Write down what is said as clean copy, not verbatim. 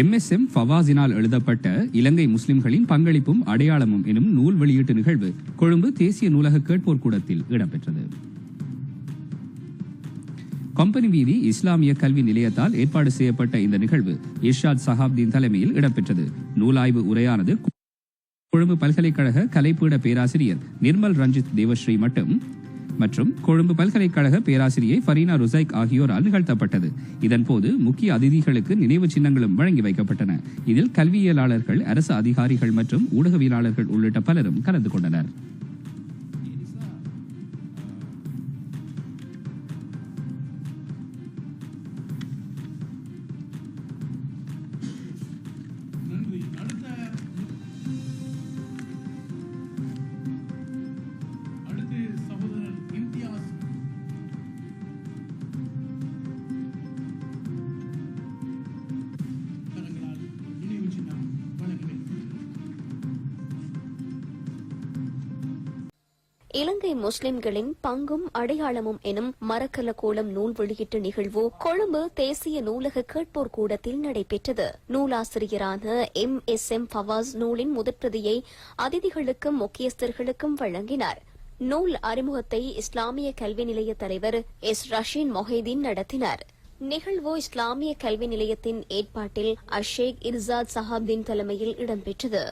MSM ஃபவாஸினால் எழுதப்பட்ட இலங்கை முஸ்லிம்களின் பங்களிப்பும் அடையாளமும் எனும் நூல் வெளியீட்டு நிகழ்வு கொழும்பு தேசிய நூலக கேட்போர் கூடத்தில் இடம்பெற்றது. கம்பெனி வீதி இஸ்லாமிய கல்வி நிலையத்தால் ஏற்பாடு செய்யப்பட்ட இந்த நிகழ்வு இர்ஷாத் சஹாப்தீன் தலைமையில் இடம்பெற்றது. நூலாய்வு உரையானது கொழும்பு பல்கலைக்கழக கலைப்பீட பேராசிரியர் நிர்மல் ரஞ்சித் தேவஸ்ரீ மற்றும் கொழும்பு பல்கலைக்கழக பேராசிரியை ஃபரீனா ருசைக் ஆகியோரால் நிகழ்த்தப்பட்டது. இதன்போது முக்கிய அதிதிகளுக்கு நினைவு சின்னங்களும் வழங்கி வைக்கப்பட்டன. இதில் கல்வியலாளர்கள், அரசு அதிகாரிகள் மற்றும் ஊடகவியலாளர்கள் உள்ளிட்ட பலரும் கலந்து கொண்டனர். இலங்கை முஸ்லிம்களின் பங்கும் அடையாளமும் எனும் மரக்கல கோலம் நூல் வெளியீட்டு நிகழ்வு கொழும்பு தேசிய நூலக கேட்போர் கூடத்தில் நடைபெற்றது. நூலாசிரியரான MSM ஃபவாஸ் நூலின் முதற்பிரதியை அதிதிகளுக்கும் முக்கியஸ்தர்களுக்கும் வழங்கினார். நூல் அறிமுகத்தை இஸ்லாமிய கல்வி நிலைய தலைவர் ரஷீன் மொஹிதீன் நடத்தினார். நிகழ்வு இஸ்லாமிய கல்வி நிலையத்தின் ஏற்பாட்டில் அஷேக் இர்சாத் சஹாப்தீன் தலைமையில் இடம்பெற்றது.